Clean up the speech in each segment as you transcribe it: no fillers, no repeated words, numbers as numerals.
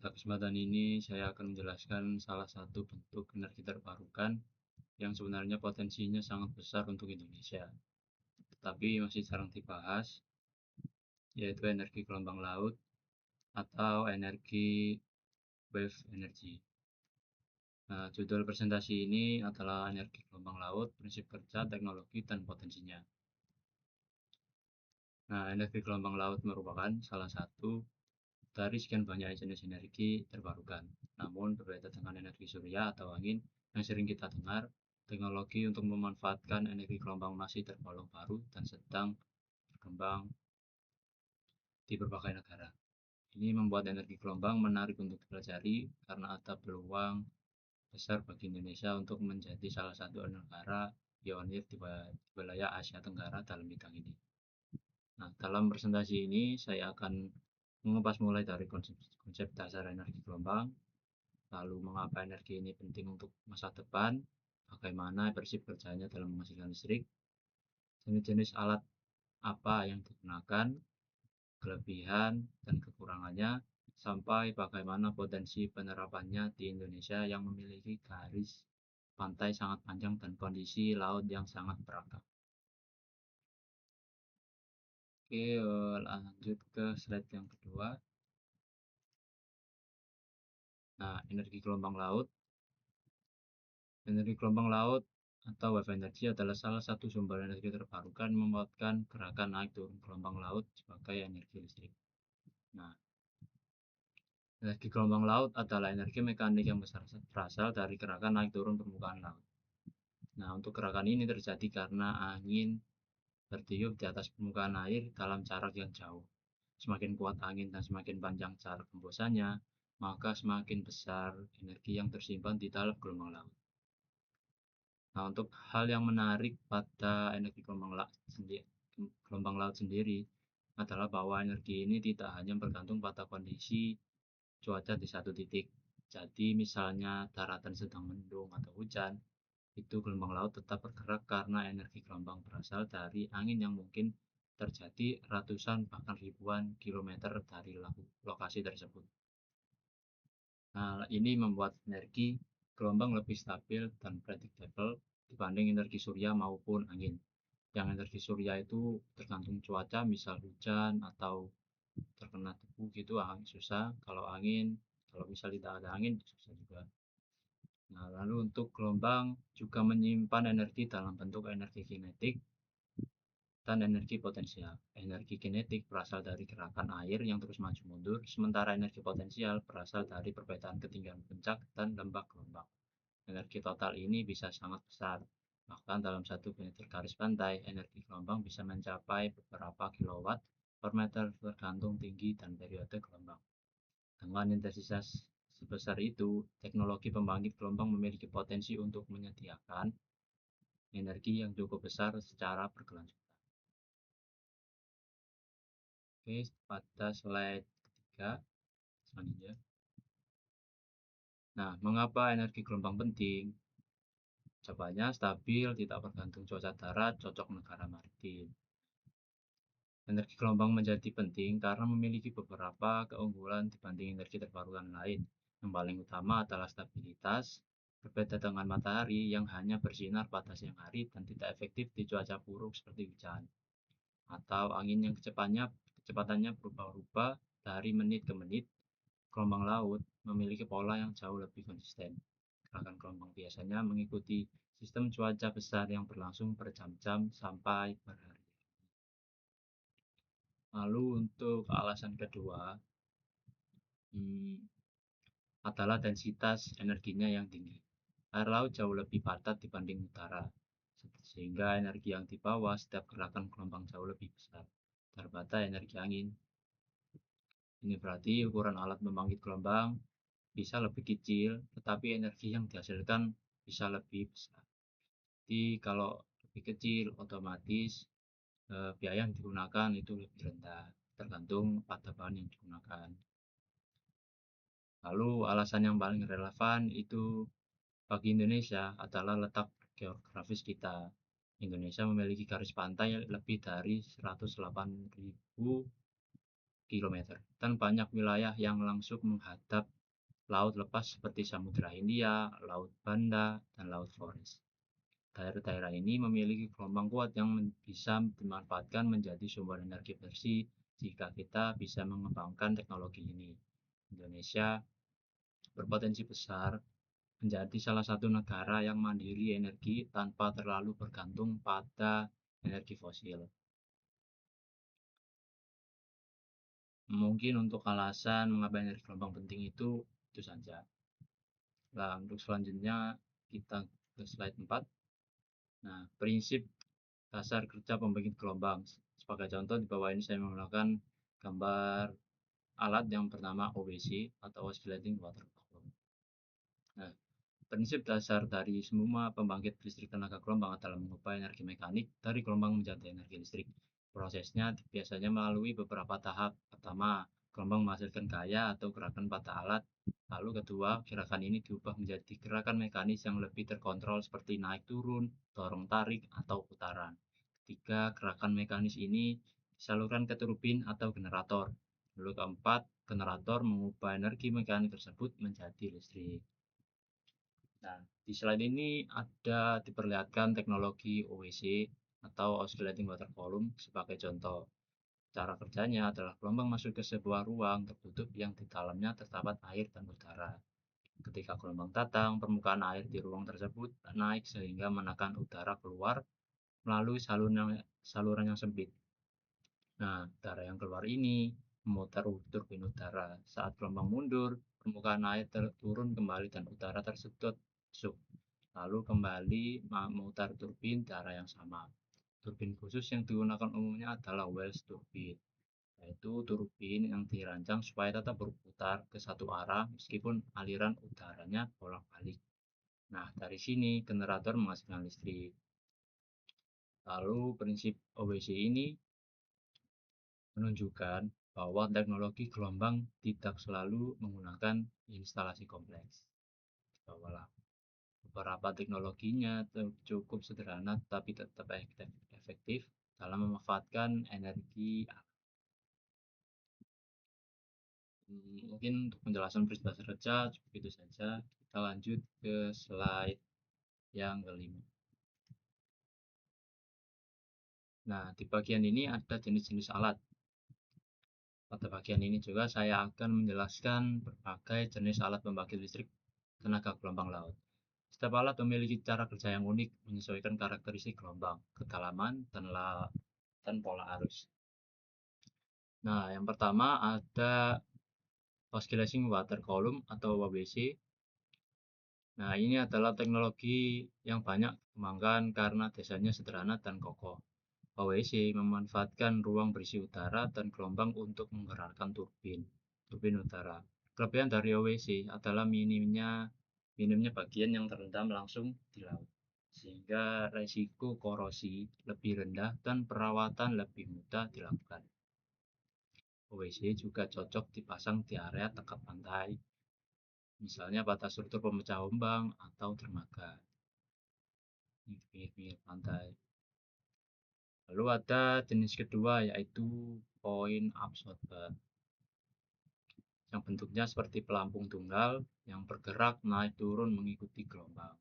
Pada kesempatan ini saya akan menjelaskan salah satu bentuk energi terbarukan yang sebenarnya potensinya sangat besar untuk Indonesia, tetapi masih jarang dibahas, yaitu energi gelombang laut atau energi wave energy. Nah, judul presentasi ini adalah energi gelombang laut, prinsip kerja, teknologi, dan potensinya. Nah, energi gelombang laut merupakan salah satu dari sekian banyak jenis energi terbarukan. Namun, berbeda dengan energi surya atau angin yang sering kita dengar, teknologi untuk memanfaatkan energi gelombang masih tergolong baru dan sedang berkembang di berbagai negara. Ini membuat energi gelombang menarik untuk dipelajari karena ada peluang besar bagi Indonesia untuk menjadi salah satu negara pionir di wilayah Asia Tenggara dalam bidang ini. Nah, dalam presentasi ini saya akan mengupas mulai dari konsep dasar energi gelombang, lalu mengapa energi ini penting untuk masa depan, bagaimana prinsip kerjanya dalam menghasilkan listrik, jenis-jenis alat apa yang digunakan, kelebihan dan kekurangannya, sampai bagaimana potensi penerapannya di Indonesia yang memiliki garis pantai sangat panjang dan kondisi laut yang sangat beragam. Oke, lanjut ke slide yang kedua. Nah, energi gelombang laut. Energi gelombang laut atau wave energy adalah salah satu sumber energi terbarukan yang memanfaatkan gerakan naik turun gelombang laut sebagai energi listrik. Nah, energi gelombang laut adalah energi mekanik yang berasal dari gerakan naik turun permukaan laut. Nah, untuk gerakan ini terjadi karena angin bertiup di atas permukaan air dalam jarak yang jauh. Semakin kuat angin dan semakin panjang jarak hembusannya, maka semakin besar energi yang tersimpan di dalam gelombang laut. Nah, untuk hal yang menarik pada energi gelombang laut sendiri adalah bahwa energi ini tidak hanya bergantung pada kondisi cuaca di satu titik. Jadi, misalnya daratan sedang mendung atau hujan, itu gelombang laut tetap bergerak karena energi gelombang berasal dari angin yang mungkin terjadi ratusan bahkan ribuan kilometer dari lokasi tersebut. Nah, ini membuat energi gelombang lebih stabil dan predictable dibanding energi surya maupun angin. Yang energi surya itu tergantung cuaca, misal hujan atau terkena debu gitu, susah. Kalau misal tidak ada angin, susah juga. Nah, lalu untuk gelombang juga menyimpan energi dalam bentuk energi kinetik dan energi potensial. Energi kinetik berasal dari gerakan air yang terus maju mundur, sementara energi potensial berasal dari perbedaan ketinggian puncak dan lembah gelombang. Energi total ini bisa sangat besar. Bahkan dalam satu meter garis pantai, energi gelombang bisa mencapai beberapa kilowatt per meter tergantung tinggi dan periode gelombang. Dengan intensitas sebesar itu, teknologi pembangkit gelombang memiliki potensi untuk menyediakan energi yang cukup besar secara berkelanjutan. Oke, pada slide ketiga selanjutnya. Nah, mengapa energi gelombang penting? Jawabannya stabil, tidak bergantung cuaca darat, cocok negara maritim. Energi gelombang menjadi penting karena memiliki beberapa keunggulan dibanding energi terbarukan lain. Yang paling utama adalah stabilitas, berbeda dengan matahari yang hanya bersinar pada siang hari dan tidak efektif di cuaca buruk seperti hujan. Atau angin yang kecepatannya berubah-ubah dari menit ke menit. Gelombang laut memiliki pola yang jauh lebih konsisten. Gerakan gelombang biasanya mengikuti sistem cuaca besar yang berlangsung berjam-jam sampai berhari. Lalu untuk alasan kedua adalah densitas energinya yang tinggi. Air laut jauh lebih padat dibanding utara, sehingga energi yang dibawa setiap gerakan gelombang jauh lebih besar daripada energi angin. Ini berarti ukuran alat pembangkit gelombang bisa lebih kecil, tetapi energi yang dihasilkan bisa lebih besar. Jadi kalau lebih kecil, otomatis biaya yang digunakan itu lebih rendah, tergantung pada bahan yang digunakan. Lalu alasan yang paling relevan itu bagi Indonesia adalah letak geografis kita. Indonesia memiliki garis pantai lebih dari 108.000 kilometer, dan banyak wilayah yang langsung menghadap laut lepas seperti Samudra Hindia, Laut Banda, dan Laut Flores. Daerah-daerah ini memiliki gelombang kuat yang bisa dimanfaatkan menjadi sumber energi bersih jika kita bisa mengembangkan teknologi ini. Indonesia berpotensi besar menjadi salah satu negara yang mandiri energi tanpa terlalu bergantung pada energi fosil. Mungkin untuk alasan mengapa energi gelombang penting itu saja. Nah, untuk selanjutnya kita ke slide 4. Nah, prinsip dasar kerja pembangkit gelombang. Sebagai contoh di bawah ini saya menggunakan gambar alat yang bernama OWC atau Oscillating Water Column. Nah, prinsip dasar dari semua pembangkit listrik tenaga gelombang adalah mengubah energi mekanik dari gelombang menjadi energi listrik. Prosesnya biasanya melalui beberapa tahap. Pertama, gelombang menghasilkan gaya atau gerakan pada alat. Lalu kedua, gerakan ini diubah menjadi gerakan mekanis yang lebih terkontrol seperti naik turun, dorong tarik, atau putaran. Ketiga, gerakan mekanis ini disalurkan ke turbin atau generator. Lalu keempat, generator mengubah energi mekanik tersebut menjadi listrik. Nah, di slide ini ada diperlihatkan teknologi OWC atau Oscillating Water Column sebagai contoh. Cara kerjanya adalah gelombang masuk ke sebuah ruang tertutup yang di dalamnya terdapat air dan udara. Ketika gelombang datang, permukaan air di ruang tersebut naik sehingga menekan udara keluar melalui saluran yang sempit. Nah, udara yang keluar ini memutar turbin udara. Saat gelombang mundur, permukaan air turun kembali dan udara tersedot masuk. Lalu kembali memutar turbin di arah yang sama. Turbin khusus yang digunakan umumnya adalah Wells turbin, yaitu turbin yang dirancang supaya tetap berputar ke satu arah meskipun aliran udaranya bolak-balik. Nah, dari sini generator menghasilkan listrik. Lalu prinsip OWC ini menunjukkan bahwa teknologi gelombang tidak selalu menggunakan instalasi kompleks. Bahwa beberapa teknologinya cukup sederhana tapi tetap efektif dalam memanfaatkan energi. Mungkin untuk penjelasan peristiwa kerja cukup itu saja. Kita lanjut ke slide yang kelima. Nah, di bagian ini ada jenis-jenis alat. Pada bagian ini juga saya akan menjelaskan berbagai jenis alat pembangkit listrik tenaga gelombang laut. Setiap alat memiliki cara kerja yang unik menyesuaikan karakteristik gelombang, kedalaman, dan pola arus. Nah, yang pertama ada Oscillating Water Column atau OWC. Nah, ini adalah teknologi yang banyak dikembangkan karena desainnya sederhana dan kokoh. OWC memanfaatkan ruang berisi udara dan gelombang untuk menggerakkan turbin udara. Kelebihan dari OWC adalah minimnya bagian yang terendam langsung di laut, sehingga resiko korosi lebih rendah dan perawatan lebih mudah dilakukan. OWC juga cocok dipasang di area dekat pantai, misalnya pada struktur pemecah ombak atau dermaga di pinggir-pinggir pantai. Lalu ada jenis kedua yaitu point absorber yang bentuknya seperti pelampung tunggal yang bergerak naik turun mengikuti gelombang.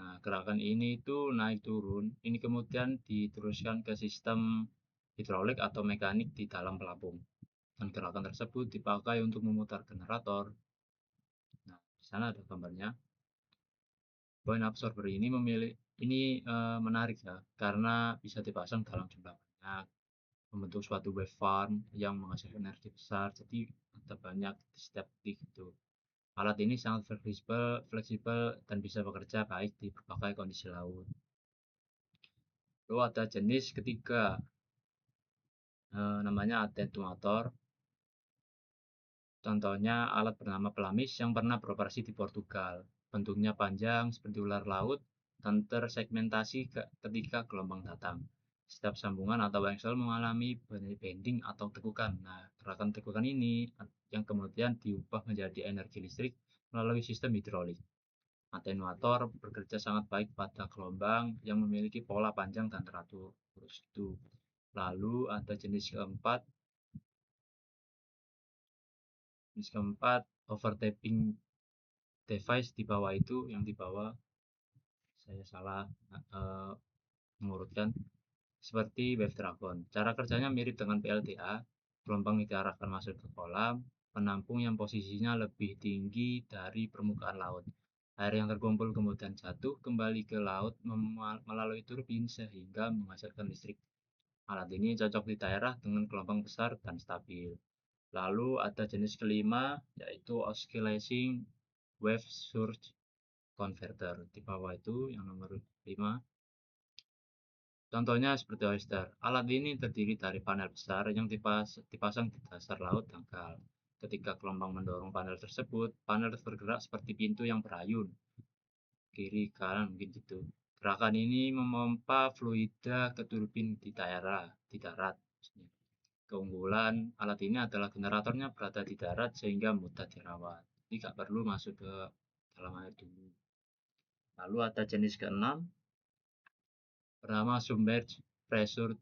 Nah, gerakan ini itu naik turun, ini kemudian diteruskan ke sistem hidrolik atau mekanik di dalam pelampung. Dan gerakan tersebut dipakai untuk memutar generator. Nah, di sana ada gambarnya. Point absorber ini menarik ya, karena bisa dipasang dalam jumlah banyak, membentuk suatu wave farm yang menghasilkan energi besar, jadi ada banyak di setiap titik itu. Alat ini sangat fleksibel dan bisa bekerja baik di berbagai kondisi laut. Lalu ada jenis ketiga, namanya attenuator. Contohnya alat bernama Pelamis yang pernah beroperasi di Portugal. Bentuknya panjang seperti ular laut dan tersegmentasi ketika gelombang datang. Setiap sambungan atau engsel mengalami bending atau tekukan. Nah, gerakan tekukan ini yang kemudian diubah menjadi energi listrik melalui sistem hidrolik. Atenuator bekerja sangat baik pada gelombang yang memiliki pola panjang dan teratur. Lalu ada jenis keempat, Jenis keempat, overtapping device di bawah itu, yang di bawah saya salah mengurutkan, seperti Wave Dragon. Cara kerjanya mirip dengan PLTA, gelombang diarahkan masuk ke kolam penampung yang posisinya lebih tinggi dari permukaan laut. Air yang terkumpul kemudian jatuh kembali ke laut melalui turbin sehingga menghasilkan listrik. Alat ini cocok di daerah dengan gelombang besar dan stabil. Lalu ada jenis kelima, yaitu Oscillating Wave Surge Converter. Di bawah itu yang nomor 5. Contohnya seperti oyster. Alat ini terdiri dari panel besar yang dipasang di dasar laut dangkal. Ketika gelombang mendorong panel tersebut, panel bergerak seperti pintu yang berayun, kiri kanan mungkin gitu. Gerakan ini memompa fluida ke turbin di darat. Keunggulan alat ini adalah generatornya berada di darat sehingga mudah dirawat. Jadi nggak perlu masuk ke dalam air dulu. Lalu ada jenis keenam, bernama Submerged Pressure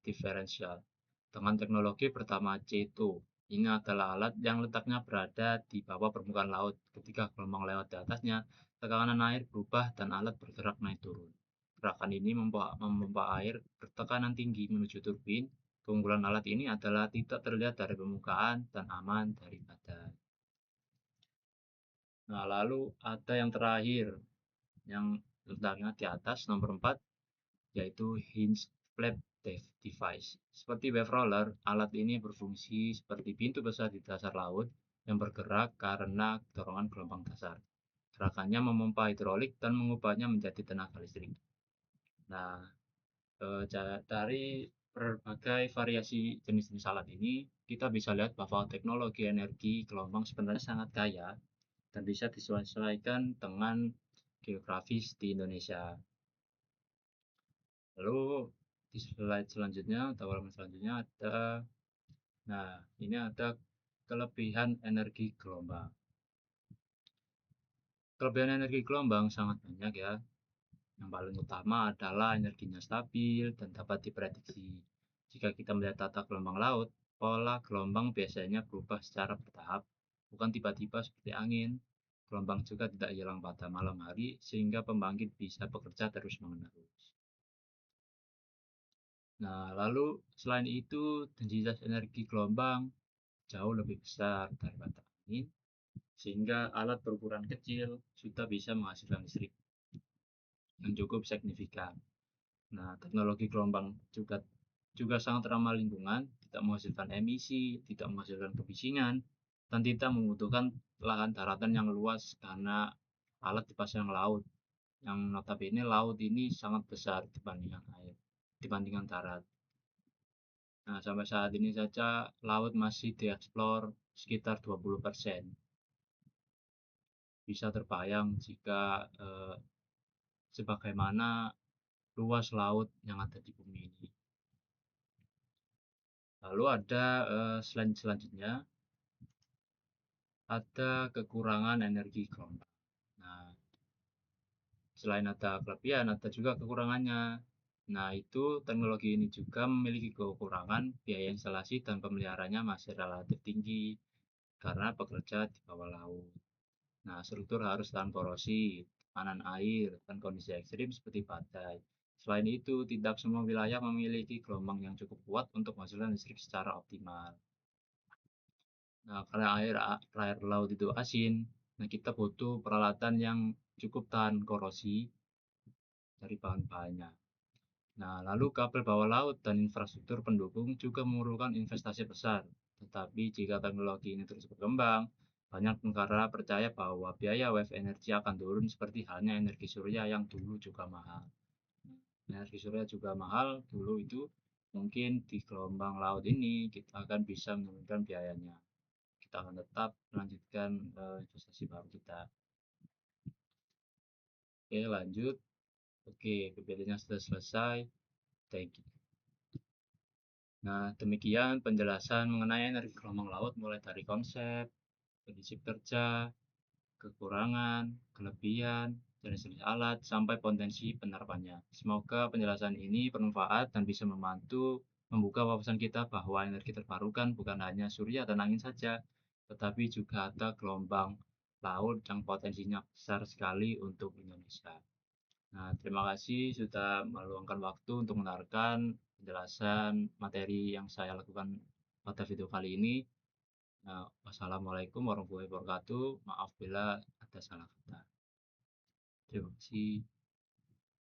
Differential dengan teknologi pertama C2. Ini adalah alat yang letaknya berada di bawah permukaan laut. Ketika gelombang lewat di atasnya, tekanan air berubah dan alat bergerak naik turun. Gerakan ini memompa air bertekanan tinggi menuju turbin. Keunggulan alat ini adalah tidak terlihat dari permukaan dan aman dari badai. Nah, lalu ada yang terakhir yang letaknya di atas nomor 4, yaitu hinge flap device. Seperti wave roller, alat ini berfungsi seperti pintu besar di dasar laut yang bergerak karena dorongan gelombang dasar. Gerakannya memompa hidrolik dan mengubahnya menjadi tenaga listrik. Nah, dari berbagai variasi jenis-jenis alat ini, kita bisa lihat bahwa teknologi energi gelombang sebenarnya sangat kaya dan bisa disesuaikan dengan geografis di Indonesia. Lalu di slide selanjutnya atau halaman selanjutnya ada, nah ini ada kelebihan energi gelombang. Kelebihan energi gelombang sangat banyak ya. Yang paling utama adalah energinya stabil dan dapat diprediksi. Jika kita melihat tata gelombang laut, pola gelombang biasanya berubah secara bertahap, bukan tiba-tiba seperti angin. Gelombang juga tidak hilang pada malam hari, sehingga pembangkit bisa bekerja terus-menerus. Nah, lalu selain itu, densitas energi gelombang jauh lebih besar daripada angin, sehingga alat berukuran kecil sudah bisa menghasilkan listrik yang cukup signifikan. Nah, teknologi gelombang juga sangat ramah lingkungan, tidak menghasilkan emisi, tidak menghasilkan kebisingan, dan tidak membutuhkan lahan daratan yang luas karena alat dipasang laut. Yang notabene laut ini sangat besar dibandingkan darat. Nah, sampai saat ini saja laut masih dieksplor sekitar 20%. Bisa terbayang jika sebagaimana luas laut yang ada di bumi ini. Lalu ada selanjutnya ada kekurangan energi gelombang. Nah, selain ada kelebihan, ada juga kekurangannya. Nah, itu teknologi ini juga memiliki kekurangan, biaya instalasi dan pemeliharaannya masih relatif tinggi karena bekerja di bawah laut. Nah, struktur harus tahan korosi, tekanan air, dan kondisi ekstrim seperti badai. Selain itu, tidak semua wilayah memiliki gelombang yang cukup kuat untuk menghasilkan listrik secara optimal. Nah, karena air laut itu asin, nah kita butuh peralatan yang cukup tahan korosi dari bahan-bahannya. Nah, lalu kabel bawah laut dan infrastruktur pendukung juga memerlukan investasi besar. Tetapi jika teknologi ini terus berkembang, banyak negara percaya bahwa biaya wave energi akan turun seperti halnya energi surya yang dulu juga mahal. Energi surya juga mahal dulu itu, mungkin di gelombang laut ini kita akan bisa menurunkan biayanya. Kita akan tetap melanjutkan investasi baru kita. Oke, lanjut. Oke, PPT-nya sudah selesai. Thank you. Nah, demikian penjelasan mengenai energi gelombang laut mulai dari konsep, prinsip kerja, kekurangan, kelebihan, jenis-jenis alat, sampai potensi penerapannya. Semoga penjelasan ini bermanfaat dan bisa membantu membuka wawasan kita bahwa energi terbarukan bukan hanya surya dan angin saja, tetapi juga ada gelombang laut yang potensinya besar sekali untuk Indonesia. Nah, terima kasih sudah meluangkan waktu untuk mendengarkan penjelasan materi yang saya lakukan pada video kali ini. Nah, wassalamualaikum warahmatullahi wabarakatuh. Maaf bila ada salah kata. Terima kasih.